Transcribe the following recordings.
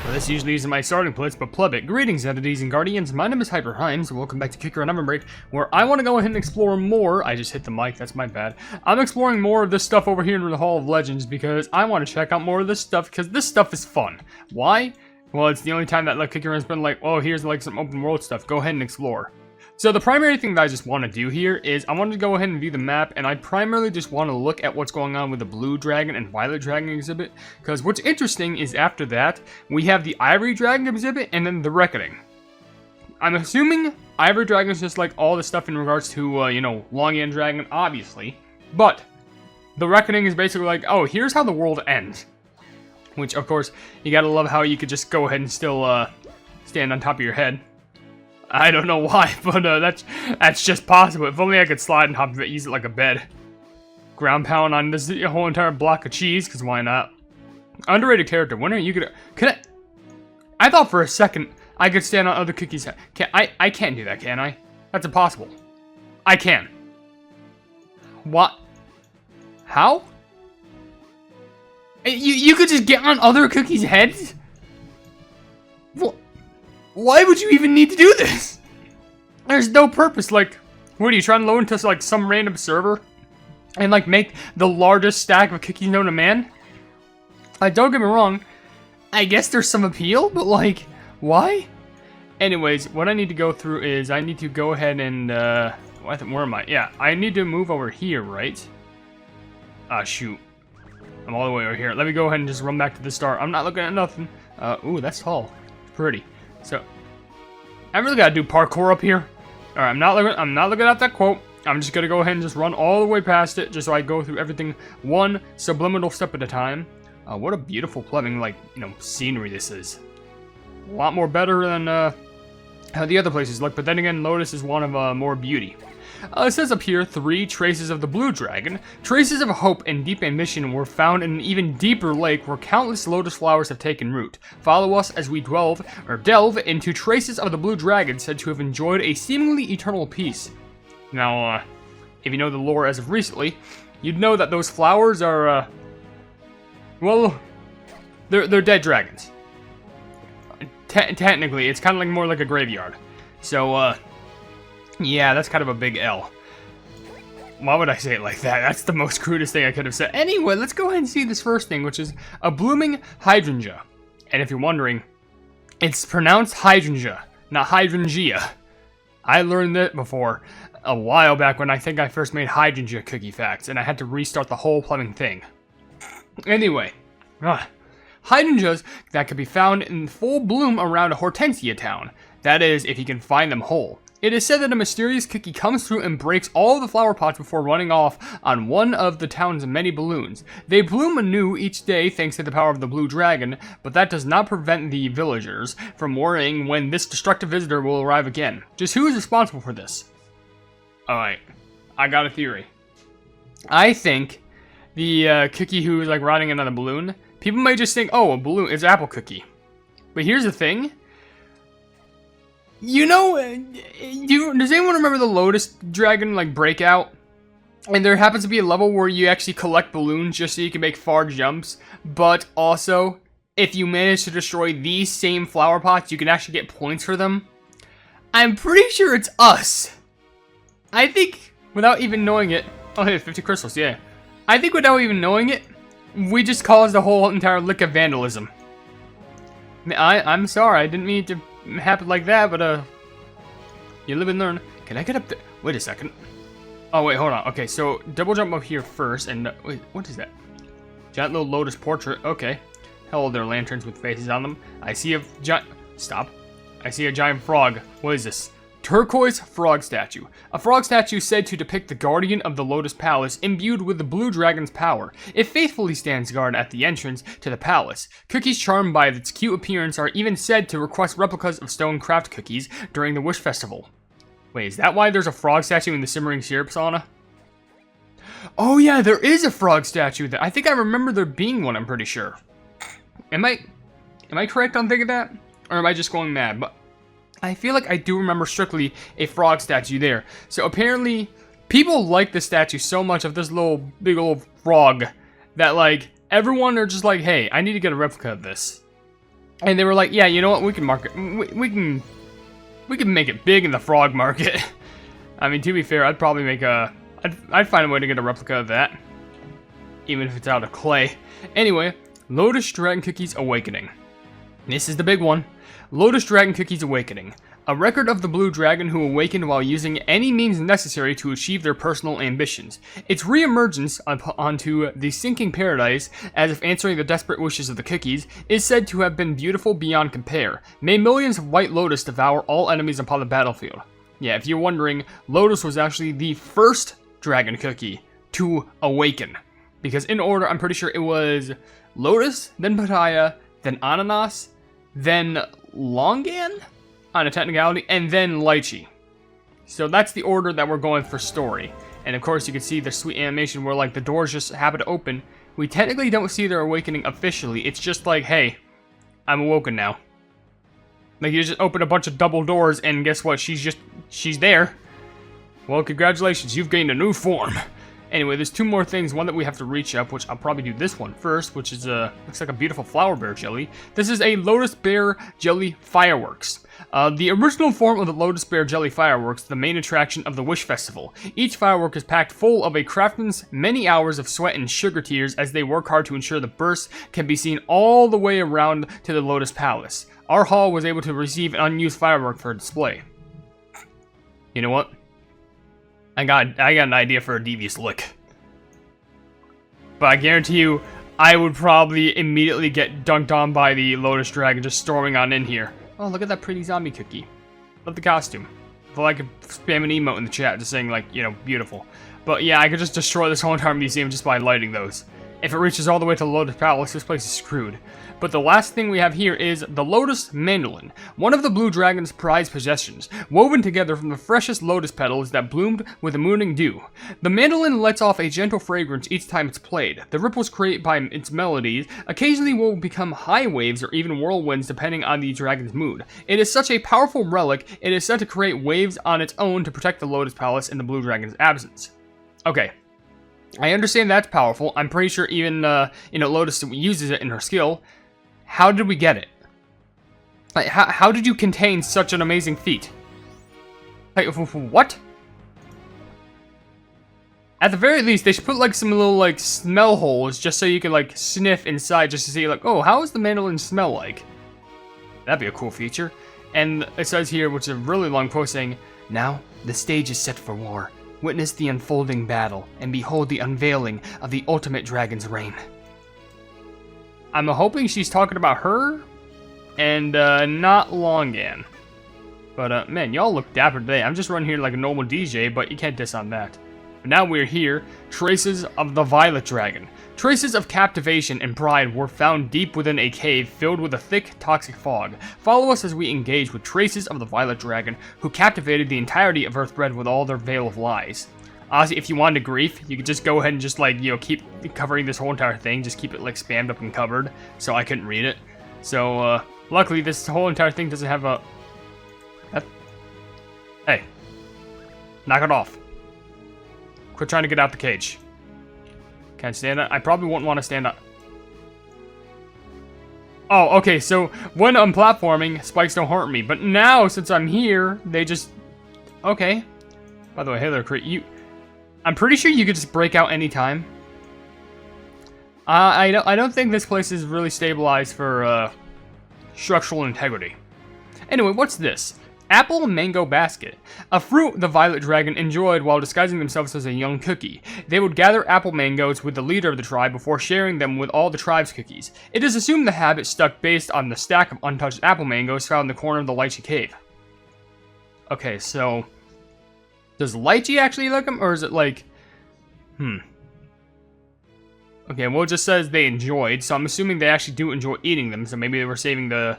Well, this usually isn't my starting place, but pleb it. Greetings, entities and guardians. My name is HyperHimes, and welcome back to Kicker and OvenBreak, where I want to go ahead and explore more. I just hit the mic, that's my bad. I'm exploring more of this stuff over here in the Hall of Legends because I want to check out more of this stuff because this stuff is fun. Why? Well, it's the only time that like Kicker has been like, oh, here's like some open world stuff. Go ahead and explore. So the primary thing that I just want to do here is I want to go ahead and view the map, and I primarily just want to look at what's going on with the Blue Dragon and Violet Dragon exhibit, because what's interesting is after that, we have the Ivory Dragon exhibit and then the Reckoning. I'm assuming Ivory Dragon is just like all the stuff in regards to, you know, Long End Dragon, obviously, but the Reckoning is basically like, oh, here's how the world ends. Which, of course, you gotta love how you could just go ahead and still, stand on top of your head. I don't know why, but that's just possible. If only I could slide on top of it, use it like a bed. Ground pound on this whole entire block of cheese, because why not? Underrated character. When are you gonna... I thought for a second I could stand on other cookies' head. I can't do that, can I? That's impossible. I can. What? How? You could just get on other cookies' heads? What? Why would you even need to do this? There's no purpose. Like, what are you trying to load into like some random server and like make the largest stack of cookies known to man? Don't get me wrong. I guess there's some appeal, but like, why? Anyways, what I need to go through is I need to go ahead and where am I? Yeah, I need to move over here, right? Ah, shoot. I'm all the way over here. Let me go ahead and just run back to the start. I'm not looking at nothing. Ooh, that's tall. It's pretty. So, I really gotta do parkour up here. Alright, I'm not looking at that quote. I'm just gonna go ahead and just run all the way past it, just so I go through everything one subliminal step at a time. What a beautiful plumbing, like, you know, scenery this is. A lot more better than, how the other places look, but then again, Lotus is one of, more beauty. It says up here, 3 traces of the Blue Dragon. Traces of hope and deep ambition were found in an even deeper lake where countless lotus flowers have taken root. Follow us as we delve into traces of the Blue Dragon said to have enjoyed a seemingly eternal peace. Now, if you know the lore as of recently, you'd know that those flowers are, well, they're dead dragons. Technically, it's kind of like more like a graveyard. So, yeah, that's kind of a big L. Why would I say it like that? That's the most crudest thing I could have said. Anyway, let's go ahead and see this first thing, which is a blooming hydrangea. And if you're wondering, it's pronounced hydrangea, not hydrangea. I learned that before a while back when I think I first made hydrangea cookie facts, and I had to restart the whole plumbing thing. Anyway, hydrangeas that can be found in full bloom around a Hortensia town. That is, if you can find them whole. It is said that a mysterious cookie comes through and breaks all the flower pots before running off on one of the town's many balloons. They bloom anew each day thanks to the power of the Blue Dragon, but that does not prevent the villagers from worrying when this destructive visitor will arrive again. Just who is responsible for this? Alright, I got a theory. I think the cookie who is like riding in on a balloon, people may just think, oh, a balloon is apple cookie. But here's the thing. You know, does anyone remember the Lotus Dragon, like, breakout? And there happens to be a level where you actually collect balloons just so you can make far jumps. But also, if you manage to destroy these same flower pots, you can actually get points for them. I'm pretty sure it's us. I think, without even knowing it... Oh, hey, 50 crystals, yeah. I think without even knowing it, we just caused the whole entire lick of vandalism. I'm sorry, I didn't mean to happen like that, but you live and learn. Can I get up there? Wait a second. Oh wait, hold on. Okay, so double jump up here first, and wait, what is that? Giant little lotus portrait. Okay. Hello there, lanterns with faces on them. I see a giant. Stop. I see a giant frog. What is this? Turquoise frog statue. A frog statue said to depict the guardian of the Lotus Palace, imbued with the Blue Dragon's power. It faithfully stands guard at the entrance to the palace. Cookies charmed by its cute appearance are even said to request replicas of stone craft cookies during the Wish Festival. Wait, is that why there's a frog statue in the Simmering Syrup Sauna? Oh yeah, there is a frog statue. I think I remember there being one, I'm pretty sure. Am I correct on thinking that? Or am I just going mad? But I feel like I do remember strictly a frog statue there. So apparently, people like the statue so much of this big old frog that like everyone are just like, hey, I need to get a replica of this. And they were like, yeah, you know what? We can market. We can make it big in the frog market. I mean, to be fair, I'd probably make a... I'd find a way to get a replica of that. Even if it's out of clay. Anyway, Lotus Dragon Cookies Awakening. This is the big one. Lotus Dragon Cookies Awakening. A record of the blue dragon who awakened while using any means necessary to achieve their personal ambitions. Its re-emergence onto the sinking paradise, as if answering the desperate wishes of the cookies, is said to have been beautiful beyond compare. May millions of white lotus devour all enemies upon the battlefield. Yeah, if you're wondering, Lotus was actually the first dragon cookie to awaken. Because in order, I'm pretty sure it was Lotus, then Pitaya, then Ananas, then Longan? On a technicality, and then Lychee. So that's the order that we're going for story. And of course you can see the sweet animation where like the doors just happen to open. We technically don't see their awakening officially. It's just like, hey, I'm awoken now. Like you just open a bunch of double doors and guess what? She's there. Well, congratulations, you've gained a new form. Anyway, there's two more things. One that we have to reach up, which I'll probably do this one first, which is looks like a beautiful flower bear jelly. This is a Lotus Bear Jelly Fireworks. The original form of the Lotus Bear Jelly Fireworks, the main attraction of the Wish Festival. Each firework is packed full of a craftsman's many hours of sweat and sugar tears as they work hard to ensure the bursts can be seen all the way around to the Lotus Palace. Our hall was able to receive an unused firework for display. You know what? I got an idea for a devious lick. But I guarantee you, I would probably immediately get dunked on by the Lotus Dragon just storming on in here. Oh, look at that pretty zombie cookie. Love the costume. I feel like I could spam an emote in the chat just saying, like, you know, beautiful. But yeah, I could just destroy this whole entire museum just by lighting those. If it reaches all the way to the Lotus Palace, this place is screwed. But the last thing we have here is the Lotus Mandolin, one of the Blue Dragon's prized possessions, woven together from the freshest lotus petals that bloomed with the morning dew. The mandolin lets off a gentle fragrance each time it's played. The ripples created by its melodies occasionally will become high waves or even whirlwinds depending on the dragon's mood. It is such a powerful relic, it is said to create waves on its own to protect the Lotus Palace in the Blue Dragon's absence. Okay. I understand that's powerful. I'm pretty sure even, Lotus uses it in her skill. How did we get it? Like, how did you contain such an amazing feat? Like, what? At the very least, they should put, like, some little, like, smell holes just so you can, like, sniff inside just to see, like, oh, how does the mandolin smell like? That'd be a cool feature. And it says here, which is a really long quote saying, "Now, the stage is set for war. Witness the unfolding battle, and behold the unveiling of the ultimate dragon's reign." I'm hoping she's talking about her, and not Longan. But man, y'all look dapper today. I'm just running here like a normal DJ, but you can't diss on that. But now we're here, traces of the Violet Dragon. Traces of captivation and pride were found deep within a cave filled with a thick, toxic fog. Follow us as we engage with traces of the Violet Dragon, who captivated the entirety of Earthbred with all their veil of lies. Honestly, if you wanted grief, you could just go ahead and just, like, you know, keep covering this whole entire thing. Just keep it, like, spammed up and covered, so I couldn't read it. So, luckily, this whole entire thing doesn't have a... Hey. Knock it off. Quit trying to get out the cage. Can't stand up. I probably wouldn't want to stand up. Oh, okay, so when I'm platforming, spikes don't hurt me. But now, since I'm here, they just... Okay. By the way, hey there, I'm pretty sure you could just break out anytime. I don't think this place is really stabilized for structural integrity. Anyway, what's this? Apple Mango Basket. A fruit the Violet Dragon enjoyed while disguising themselves as a young cookie. They would gather apple mangoes with the leader of the tribe before sharing them with all the tribe's cookies. It is assumed the habit stuck based on the stack of untouched apple mangoes found in the corner of the Lychee cave. Okay, so... does Lychee actually like them, or is it like... Okay, well, it just says they enjoyed, so I'm assuming they actually do enjoy eating them, so maybe they were saving the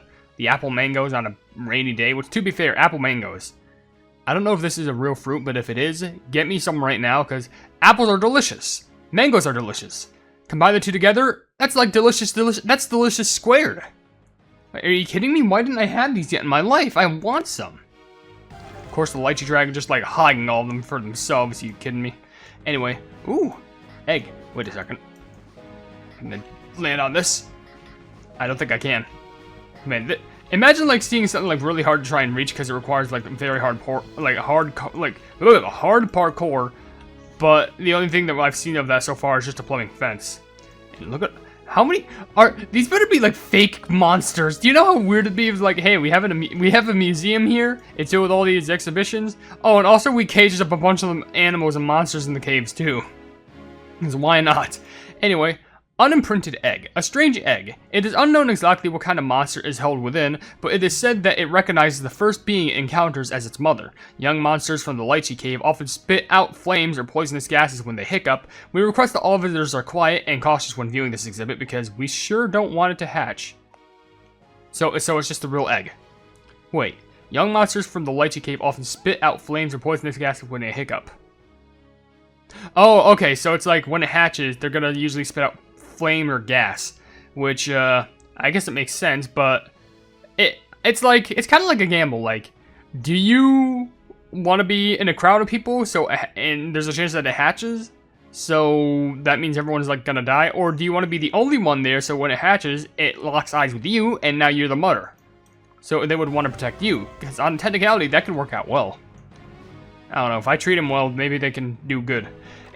apple mangoes on a rainy day, which, to be fair, apple mangoes. I don't know if this is a real fruit, but if it is, get me some right now, because apples are delicious. Mangoes are delicious. Combine the two together, that's like delicious, that's delicious squared. Are you kidding me? Why didn't I have these yet in my life? I want some. Of course, the Lychee Dragon just, like, hogging all of them for themselves. Are you kidding me? Anyway. Ooh. Egg. Wait a second. I'm gonna land on this. I don't think I can. Man, imagine like seeing something like really hard to try and reach because it requires like very hard hard parkour. But the only thing that I've seen of that so far is just a plumbing fence. And look at how many are these? Better be like fake monsters. Do you know how weird it'd be if like, hey, we have a museum here. It's filled with all these exhibitions. Oh, and also we caged up a bunch of animals and monsters in the caves too. Because why not? Anyway. Unimprinted egg. A strange egg. It is unknown exactly what kind of monster is held within, but it is said that it recognizes the first being it encounters as its mother. Young monsters from the Lychee cave often spit out flames or poisonous gases when they hiccup. We request that all visitors are quiet and cautious when viewing this exhibit because we sure don't want it to hatch. So it's just a real egg. Wait. Young monsters from the Lychee cave often spit out flames or poisonous gases when they hiccup. Oh, okay, so it's like when it hatches, they're gonna usually spit out flame or gas, which I guess it makes sense, but it's kind of like a gamble. Like, do you want to be in a crowd of people and there's a chance that it hatches, so that means everyone's like gonna die, or do you want to be the only one there so when it hatches it locks eyes with you and now you're the mother, so they would want to protect you? Because on technicality that can work out well. I don't know, if I treat them well maybe they can do good.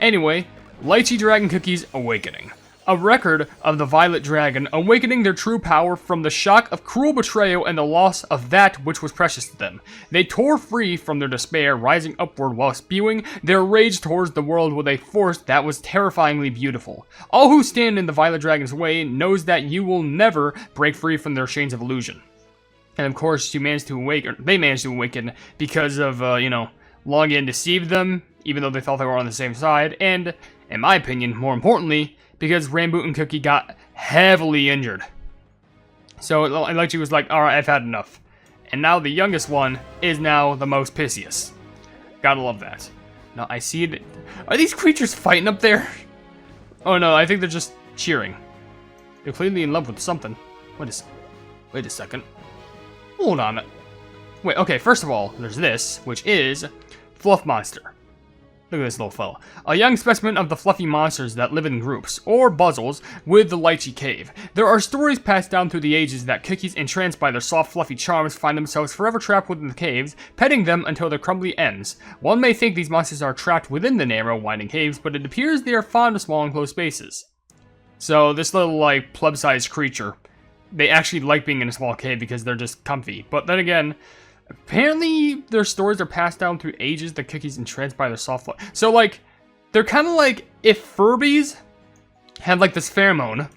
Anyway, Lychee Dragon Cookies Awakening. A record of the Violet Dragon awakening their true power from the shock of cruel betrayal and the loss of that which was precious to them. They tore free from their despair, rising upward while spewing their rage towards the world with a force that was terrifyingly beautiful. All who stand in the Violet Dragon's way knows that you will never break free from their chains of illusion. And of course, they managed to awaken because of, Longin deceived them, even though they thought they were on the same side, and, in my opinion, more importantly, because Ramboot and Cookie got heavily injured. So Lychee was like, alright, I've had enough. And now the youngest one is now the most pissiest. Gotta love that. Now I see that. Are these creatures fighting up there? Oh no, I think they're just cheering. They're clearly in love with something. Wait a second. Hold on. Wait, okay, first of all, there's this, which is Fluff Monster. Look at this little fella. A young specimen of the fluffy monsters that live in groups, or buzzles, with the Lychee Cave. There are stories passed down through the ages that cookies entranced by their soft fluffy charms find themselves forever trapped within the caves, petting them until their crumbly ends. One may think these monsters are trapped within the narrow, winding caves, but it appears they are fond of small enclosed spaces. So this little, like, pleb-sized creature, they actually like being in a small cave because they're just comfy. But then again, apparently, their stories are passed down through ages, the cookies entranced by their soft light. So, like, they're kind of like if Furbies had, like, this pheromone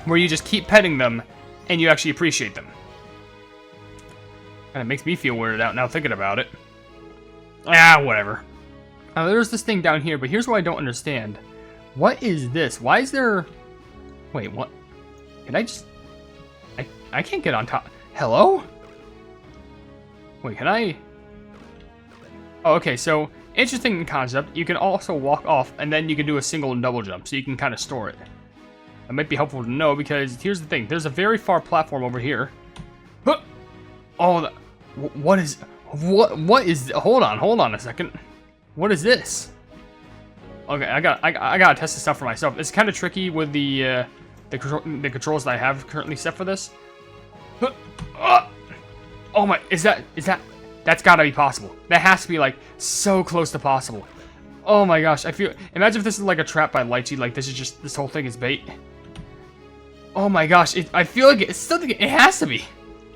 where you just keep petting them and you actually appreciate them. And it makes me feel weirded out now thinking about it. Ah, whatever. There's this thing down here, but here's what I don't understand. What is this? Why is there... Wait, what? Can I just... I can't get on top. Hello? Wait, can I... Oh, okay, so, interesting concept. You can also walk off, and then you can do a single and double jump, so you can kind of store it. That might be helpful to know, because here's the thing. There's a very far platform over here. Huh! Oh, what is... What is... Hold on a second. What is this? Okay, I gotta test this out for myself. It's kind of tricky with the controls that I have currently set for this. Huh! Oh my, that's gotta be possible. That has to be, like, so close to possible. Oh my gosh, imagine if this is like a trap by Lychee, like this whole thing is bait. Oh my gosh, I feel like it's something, it has to be.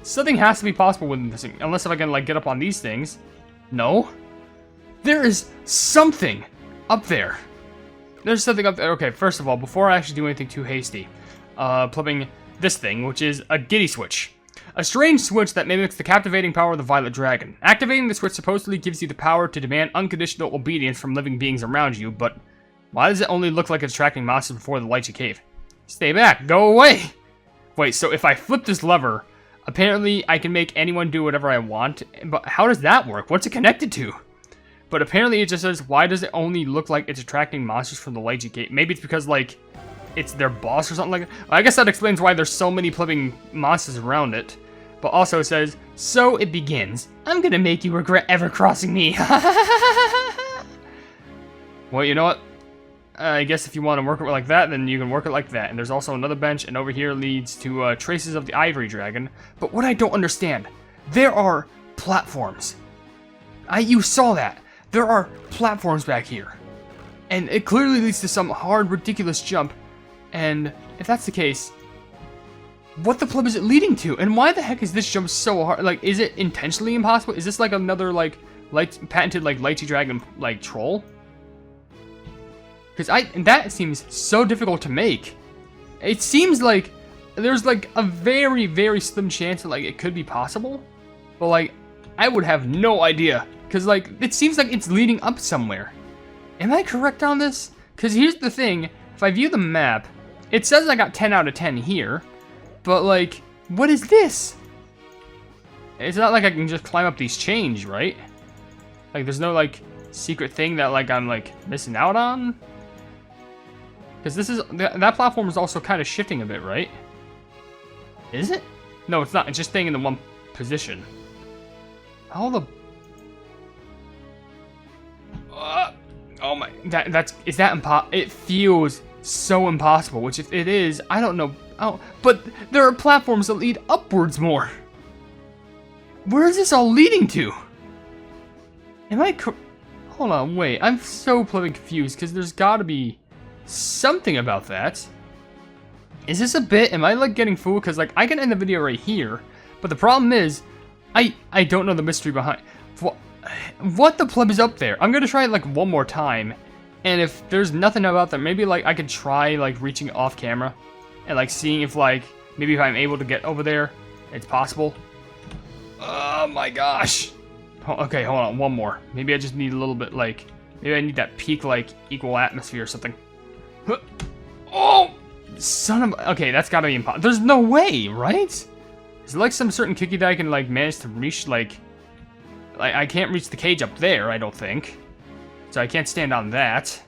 Something has to be possible with this thing, unless if I can, like, get up on these things. No? There is something up there. There's something up there. Okay, first of all, before I actually do anything too hasty, flipping this thing, which is a giddy switch. A strange switch that mimics the captivating power of the Violet Dragon. Activating the switch supposedly gives you the power to demand unconditional obedience from living beings around you, but why does it only look like it's attracting monsters before the Lychee Cave? Stay back, go away! Wait, so if I flip this lever, apparently I can make anyone do whatever I want, but how does that work? What's it connected to? But apparently it just says, why does it only look like it's attracting monsters from the Lychee Cave? Maybe it's because, like, it's their boss or something like that. I guess that explains why there's so many flipping monsters around it. But also it says, so it begins. I'm gonna make you regret ever crossing me. Well, you know what? I guess if you want to work it like that, then you can work it like that. And there's also another bench, and over here leads to traces of the ivory dragon. But what I don't understand, there are platforms. You saw that. There are platforms back here. And it clearly leads to some hard, ridiculous jump. And if that's the case, what the flip is it leading to? And why the heck is this jump so hard? Like, is it intentionally impossible? Is this like another, like, patented, like, Lychee dragon, like, troll? Because that seems so difficult to make. It seems like there's, like, a very, very slim chance that, like, it could be possible. But, like, I would have no idea. Because, like, it seems like it's leading up somewhere. Am I correct on this? Because here's the thing. If I view the map, it says I got 10 out of 10 here. But, like, what is this? It's not like I can just climb up these chains, right? Like, there's no, like, secret thing that, like, I'm, like, missing out on? Because this is... That platform is also kind of shifting a bit, right? Is it? No, it's not. It's just staying in the one position. All the... oh my... Is that impossible? It feels so impossible, which if it is, I don't know... Oh, but there are platforms that lead upwards more. Where is this all leading to? Am I... Hold on, wait. I'm so bloody confused, because there's got to be something about that. Is this a bit? Am I, like, getting fooled? Because, like, I can end the video right here, but the problem is, I don't know the mystery behind... What the pleb is up there? I'm gonna try it, like, one more time, and if there's nothing about that, maybe, like, I could try, like, reaching off camera, and, like, seeing if, like, maybe if I'm able to get over there, it's possible. Oh, my gosh. Okay, hold on, one more. Maybe I just need a little bit, like... Maybe I need that peak, like, equal atmosphere or something. Oh! Son of... Okay, that's gotta be impossible. There's no way, right? Is there, like, some certain cookie that I can, like, manage to reach, like... I can't reach the cage up there, I don't think. So I can't stand on that.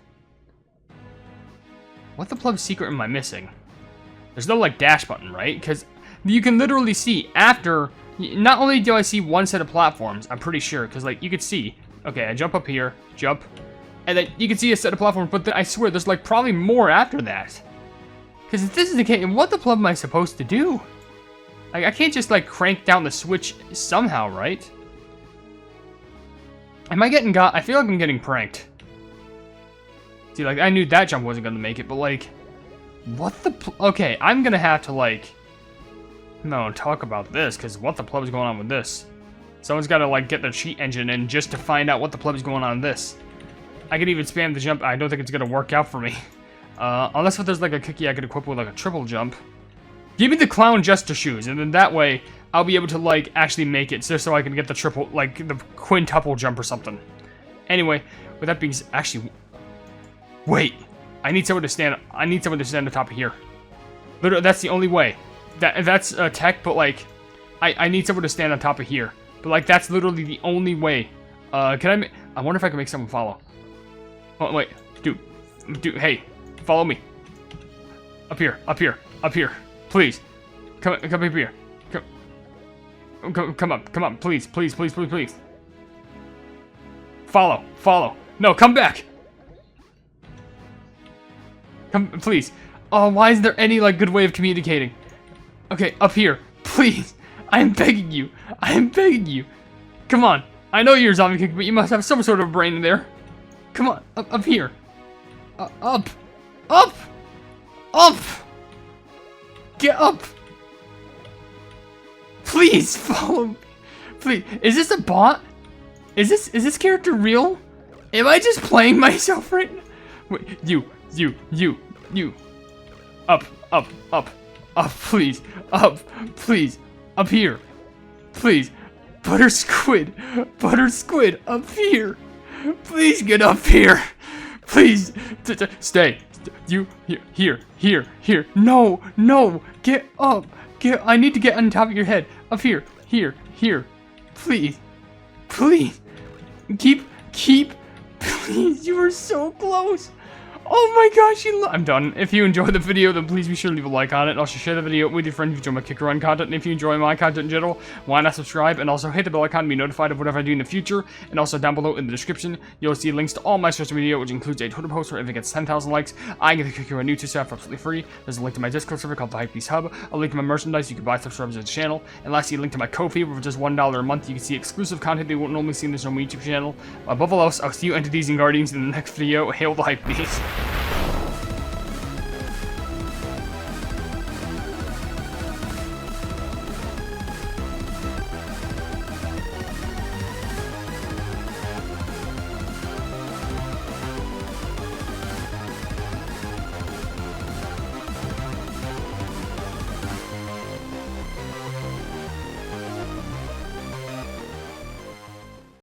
What the plug secret am I missing? There's no, like, dash button, right? Because you can literally see after... Not only do I see one set of platforms, I'm pretty sure, because, like, you could see... Okay, I jump up here, jump, and then you can see a set of platforms, but then I swear there's, like, probably more after that. Because if this is the case, what the plug am I supposed to do? Like, I can't just, like, crank down the switch somehow, right? Am I getting got? I feel like I'm getting pranked. See, like, I knew that jump wasn't gonna make it, but, like... What the... Okay, I'm gonna have to, like... No, talk about this, because what the pleb is going on with this? Someone's gotta, like, get the cheat engine in just to find out what the pleb is going on with this. I could even spam the jump. I don't think it's gonna work out for me. Unless if there's, like, a cookie I could equip with, like, a triple jump. Give me the clown jester shoes, and then that way, I'll be able to, like, actually make it, just so I can get the triple, like, the quintuple jump or something. Anyway, with that being actually... Wait! I need someone to stand on the top of here. Literally, that's the only way. That's tech, but, like, I need someone to stand on top of here. But, like, that's literally the only way. I wonder if I can make someone follow. Oh, wait. Dude, hey, follow me. Up here. Please. Come up here. Come up, please. Follow. No, come back. Come, please. Oh, why is there any, like, good way of communicating? Okay, up here. Please. I am begging you. Come on. I know you're a zombie kick, but you must have some sort of brain in there. Come on. Up here. Up. Get up. Please follow me. Please. Is this a bot? Is this character real? Am I just playing myself right now? Wait, you. Up, please. Up here. Please. Butter squid, up here. Please get up here. Please. Stay. You, here. No. Get up. I need to get on top of your head. Up here. Please. Keep. Please, you are so close. Oh my gosh, I'm done. If you enjoyed the video, then please be sure to leave a like on it. And also share the video with your friends if you enjoy my kick run content. And if you enjoy my content in general, why not subscribe? And also hit the bell icon to be notified of whatever I do in the future. And also down below in the description, you'll see links to all my social media, which includes a Twitter post where if it gets 10,000 likes, I get the kick run new to stuff for absolutely free. There's a link to my Discord server called the Hypenese Hub, a link to my merchandise you can buy stuff for the channel, and lastly a link to my Ko-fi where for just $1 a month you can see exclusive content that you won't normally see in this normal YouTube channel. Above all else, I'll see you entities and guardians in the next video. Hail the Hypenese.